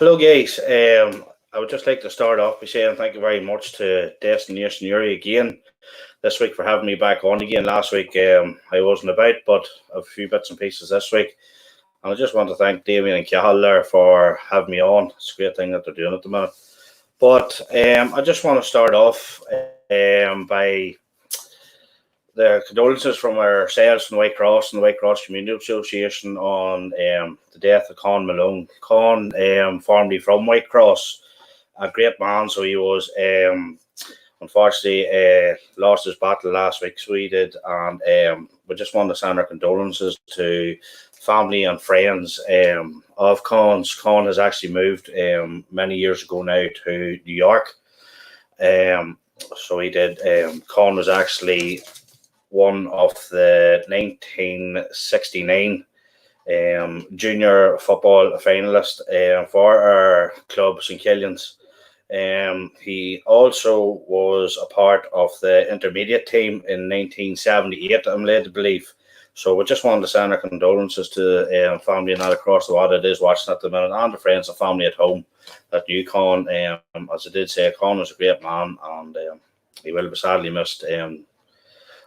Hello, guys. I would just like to start off by saying thank you very much to Destination Uri again this week for having me back on again. Last week I wasn't about, but a few bits and pieces this week. And I just want to thank Damien and Cahill there for having me on. It's a great thing that they're doing at the minute. But I just want to start off by the condolences from ourselves from the Whitecross and the Whitecross Community Association on the death of Con Malone. Con, formerly from Whitecross, a great man. So he was unfortunately lost his battle last week, so he did. And we just want to send our condolences to family and friends of Con's. Con has actually moved many years ago now to New York. So he did. Con was actually one of the 1969 junior football finalist for our club, St Killian's. He also was a part of the intermediate team in 1978, I'm led to believe. So we just wanted to send our condolences to family and that across the water that is watching at the minute, and the friends and family at home that knew Con. As I did say, Con was a great man, and he will be sadly missed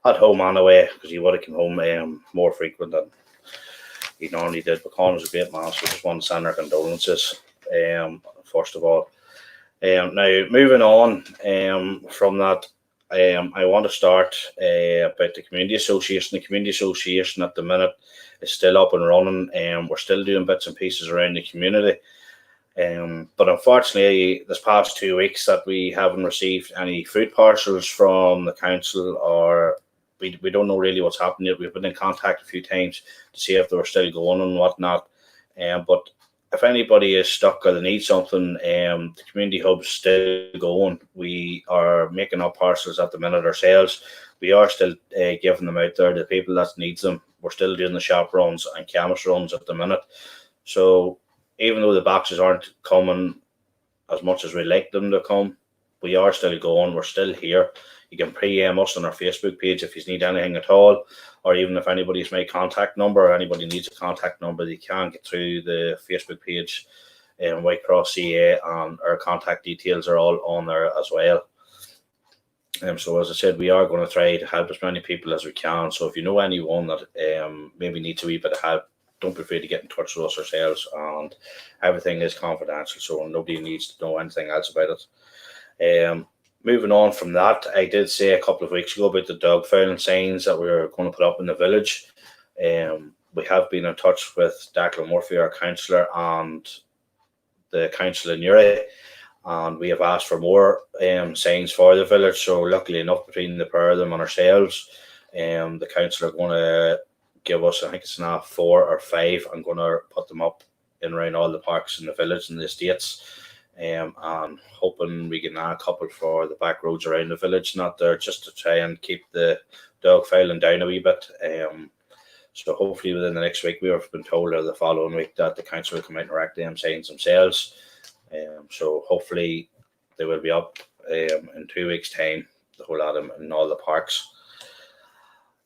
at home and away, because he would have come home more frequent than he normally did. But Con was a great man, so we just want to send our condolences first of all. Now, moving on from that, I want to start about the Community Association. The Community Association at the minute is still up and running, and we're still doing bits and pieces around the community. But unfortunately, this past 2 weeks that we haven't received any food parcels from the council, or we don't know really what's happening yet. We've been in contact a few times to see if they were still going and whatnot. But if anybody is stuck or they need something, the community hub's still going. We are making up parcels at the minute ourselves. We are still giving them out there to people that needs them. We're still doing the shop runs and chemist runs at the minute. So even though the boxes aren't coming as much as we'd like them to come, we are still going. We're still here. You can pre-em us on our Facebook page if you need anything at all, or even if anybody's made contact number or anybody needs a contact number, they can get through the Facebook page in Whitecross CA, and our contact details are all on there as well. So as I said, we are going to try to help as many people as we can. So if you know anyone that maybe needs a wee bit of help, don't be afraid to get in touch with us ourselves, and everything is confidential, so nobody needs to know anything else about it. Moving on from that, I did say a couple of weeks ago about the dog fouling signs that we were going to put up in the village. We have been in touch with Declan Murphy, our councillor, and the council in Uri, and we have asked for more signs for the village. So luckily enough, between the pair of them and ourselves, the council are going to give us, I think it's now 4 or 5. I'm going to put them up in around all the parks in the village and the estates. And hoping we can add a couple for the back roads around the village, not there, just to try and keep the dog fouling down a wee bit. So hopefully within the next week, we have been told, or the following week, that the council will come out and erect them signs themselves. So hopefully they will be up in 2 weeks' time, the whole lot of them in all the parks.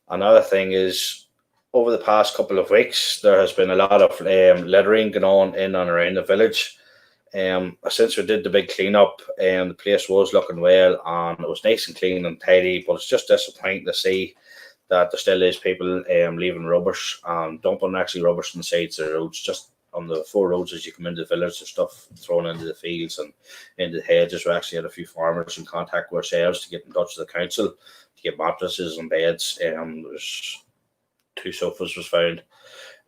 Another thing is, over the past couple of weeks, there has been a lot of littering going on in and around the village. Since we did the big cleanup, the place was looking well, and it was nice and clean and tidy, but it's just disappointing to see that there still is people leaving rubbish and dumping actually rubbish on the sides of the roads. Just on the 4 roads as you come into the village, there's stuff thrown into the fields and into the hedges. We actually had a few farmers in contact with ourselves to get in touch with the council to get mattresses and beds. There's 2 sofas was found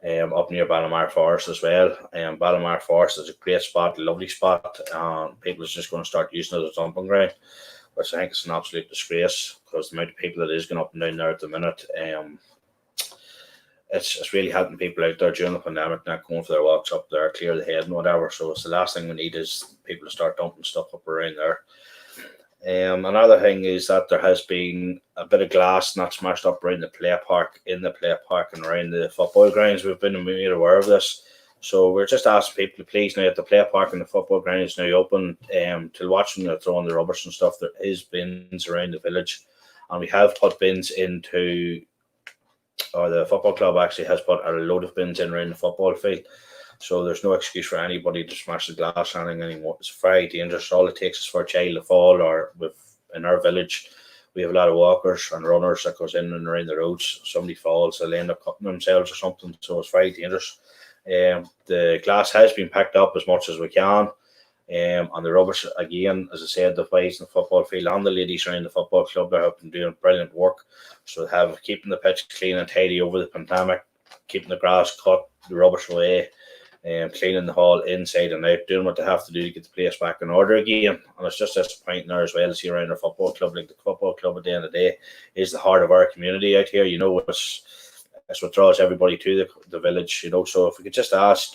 up near Ballamar Forest as well. Ballamar Forest is a great spot, a lovely spot, and people are just going to start using it as a dumping ground, which I think is an absolute disgrace, because the amount of people that is going up and down there at the minute, it's really helping people out there during the pandemic, not going for their walks up there, clear the head and whatever. So it's the last thing we need is people to start dumping stuff up around there. Another thing is that there has been a bit of glass not smashed up around the play park, in the play park and around the football grounds. We've been made aware of this. So we're just asking people to please, now that the play park and the football ground is now open, to watch them throwing the rubbish and stuff. There is bins around the village, and we have put bins into, or the football club actually has put a load of bins in around the football field. So there's no excuse for anybody to smash the glass or anything anymore. It's very dangerous. All it takes is for a child to fall, or in our village, we have a lot of walkers and runners that goes in and around the roads. Somebody falls, they'll end up cutting themselves or something. So it's very dangerous. The glass has been packed up as much as we can. And the rubbish, again, as I said, the boys in the football field and the ladies around the football club, they're helping doing brilliant work. So keeping the pitch clean and tidy over the pandemic, keeping the grass cut, the rubbish away, cleaning the hall inside and out, doing what they have to do to get the place back in order again. And it's just disappointing there as well to see around our football club. Like the football club at the end of the day is the heart of our community out here. It's what draws everybody to the village. So if we could just ask,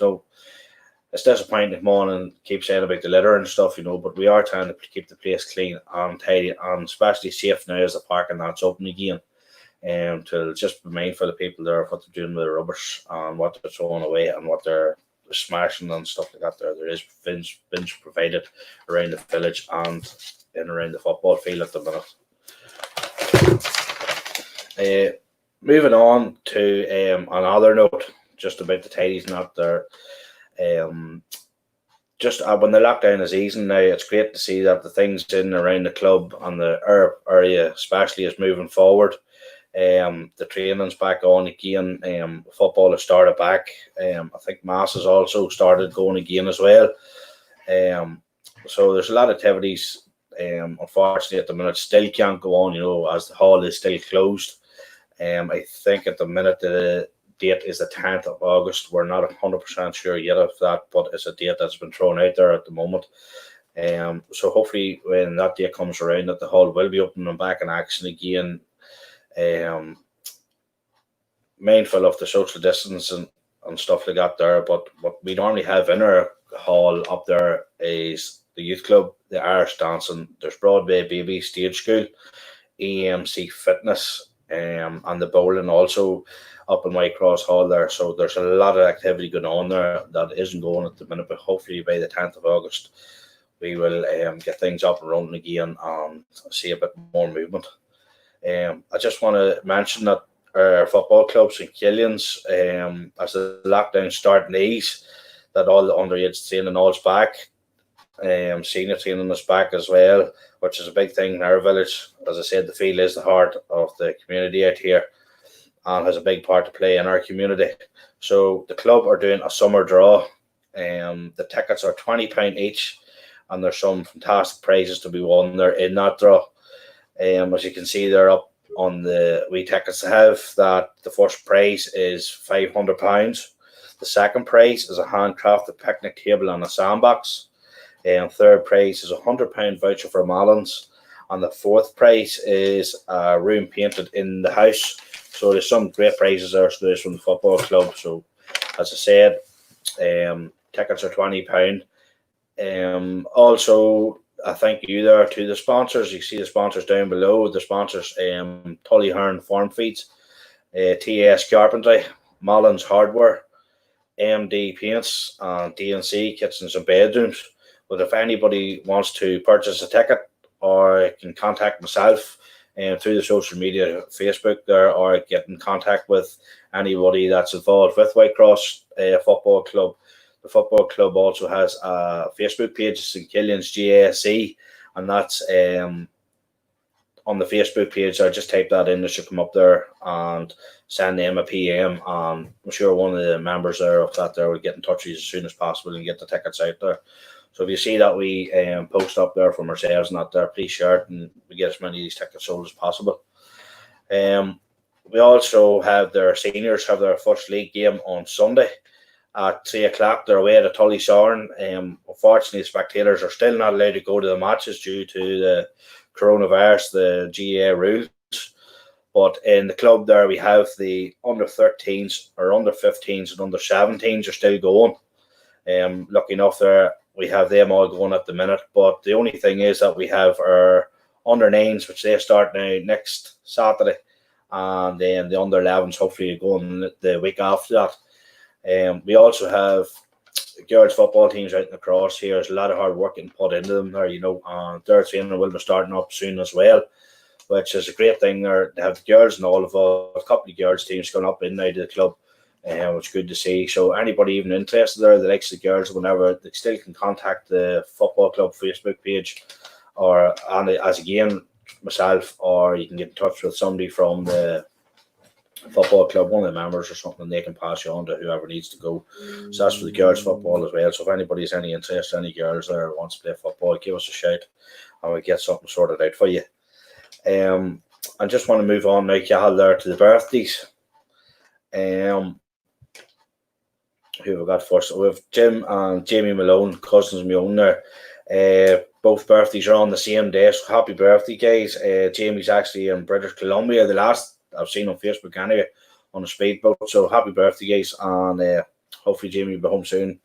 it's disappointing to come on and keep saying about the litter and stuff, but we are trying to keep the place clean and tidy, and especially safe now as the parking that's open again. To just be mindful of people there of what they're doing with the rubbish and what they're throwing away and what they're smashing and stuff like that. There is bins provided around the village and in around the football field at the minute. Moving on to another note, just about the tidies not there. Just when the lockdown is easing now, it's great to see that the things in and around the club and the area especially is moving forward. The training's back on again. Football has started back. I think mass has also started going again as well. So there's a lot of activities. Unfortunately, at the minute, still can't go on. As the hall is still closed. I think at the minute the date is the 10th of August. We're not 100% sure yet of that, but it's a date that's been thrown out there at the moment. So hopefully when that date comes around, that the hall will be open and back in action again. Mindful of the social distance and stuff like that there, but what we normally have in our hall up there is the youth club, the Irish dancing, there's Broadway Baby Stage School, AMC Fitness, and the bowling also up in Whitecross Hall there. So there's a lot of activity going on there that isn't going at the minute, but hopefully by the 10th of August we will get things up and running again and see a bit more movement. I just want to mention that our football club, St Killian's, as the lockdown starting to ease, that all the underage training all's back. Senior training is back as well, which is a big thing in our village. As I said, the field is the heart of the community out here and has a big part to play in our community. So the club are doing a summer draw. The tickets are £20 each, and there's some fantastic prizes to be won there in that draw. As you can see, they're up on the wee tickets to have that. The first prize is £500. The second prize is a handcrafted picnic table and a sandbox. Third prize is a £100 voucher for Malins, and the fourth prize is a room painted in the house. So there's some great prizes there from the football club. So as I said, tickets are £20. Also, I thank you there to the sponsors. You see the sponsors down below. The sponsors, Tullyhern Farm Feeds, TS Carpentry, Mullins Hardware, MD Paints, and DNC Kitchens and Bedrooms. But if anybody wants to purchase a ticket, or can contact myself through the social media, Facebook there, or get in contact with anybody that's involved with Whitecross Football Club. The football club also has a Facebook page, St Killian's GASC, and that's on the Facebook page. I just type that in, it should come up there, and send them a PM. I'm sure one of the members there of that there will get in touch with you as soon as possible and get the tickets out there. So if you see that we post up there from ourselves and that there, please share it, and we get as many of these tickets sold as possible. We also have their seniors have their first league game on Sunday at 3 o'clock. They're away at Tullysorn. Unfortunately, spectators are still not allowed to go to the matches due to the coronavirus, the GA rules. But in the club there, we have the under 13s or under 15s and under 17s are still going. Lucky enough there, we have them all going at the minute. But the only thing is that we have our under 9s, which they start now next Saturday. And then the under 11s hopefully going the week after that. We also have girls football teams out in the cross here. There's a lot of hard work getting put into them there, and their training will be starting up soon as well, which is a great thing there to have the girls and all of a couple of girls teams going up in now to the club. which is good to see. So anybody even interested there, the likes of the girls, whenever, they still can contact the football club Facebook page, or as again myself, or you can get in touch with somebody from the football club, one of the members or something, and they can pass you on to whoever needs to go. So that's for the girls football as well. So if anybody's any interest, any girls there wants to play football, give us a shout and we'll get something sorted out for you. I just want to move on now, Cahill, there to the birthdays. Who have we got first? We have Jim and Jamie Malone, cousins of my own there. Both birthdays are on the same day, so happy birthday, guys. Jamie's actually in British Columbia, the last I've seen on Facebook anyway, on a speedboat. So happy birthday, guys, and hopefully Jamie will be home soon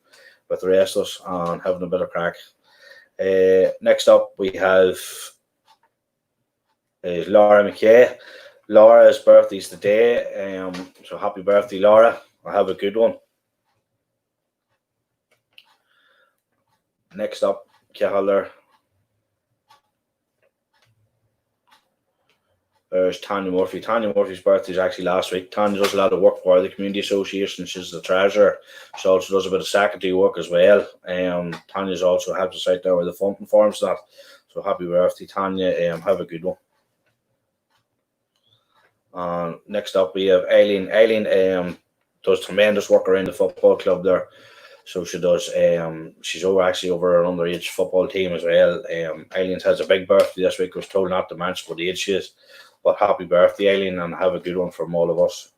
with the rest of us and having a bit of crack. Next up we have Laura McKay. Laura's birthday's today, so happy birthday, Laura. I have a good one. Next up, Cahill, there's Tanya Murphy. Tanya Murphy's birthday is actually last week. Tanya does a lot of work for the community association. She's the treasurer. She also does a bit of secretary work as well. Tanya's also helps us out there with the funding forms and that. So happy birthday, Tanya. Have a good one. Next up we have Eileen. Eileen does tremendous work around the football club there. So she does. She's actually over an underage football team as well. Eileen has a big birthday this week. I was told not to mention what age she is. But happy birthday, Eileen, and have a good one from all of us.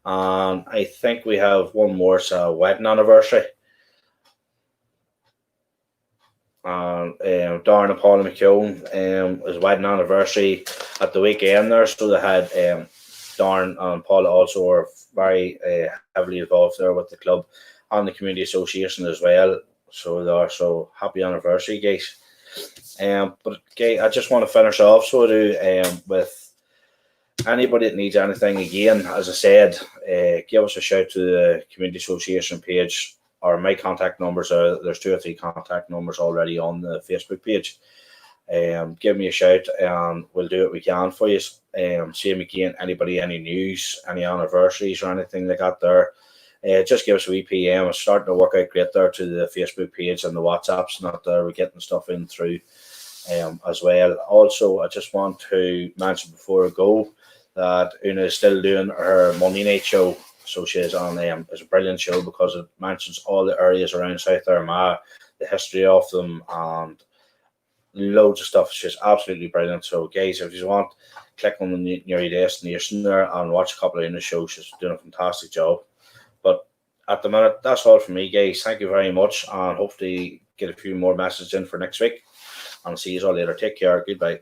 And I think we have one more. It's a wedding anniversary. And Darren and Paula McKeown is wedding anniversary at the weekend there. So they had Darren and Paula also are very heavily involved there with the club and the community association as well. So they are, so happy anniversary, guys. But okay, I just want to finish off with anybody that needs anything. Again, as I said, give us a shout to the community association page, or my contact numbers are, there's 2 or 3 contact numbers already on the Facebook page. Give me a shout and we'll do what we can for you. Same again, anybody, any news, any anniversaries or anything like that there, just give us a wee PM. It's starting to work out great there to the Facebook page and the WhatsApps and that there. We're getting stuff in through as well. Also, I just want to mention before I go that Una is still doing her Monday night show. So she is on it's a brilliant show because it mentions all the areas around South Armagh, the history of them, and loads of stuff. She's absolutely brilliant. So guys, if you want, click on the near your destination there and watch a couple of Una's shows. She's doing a fantastic job. But at the minute, that's all from me, guys. Thank you very much, and hopefully get a few more messages in for next week. And see you all later. Take care. Goodbye.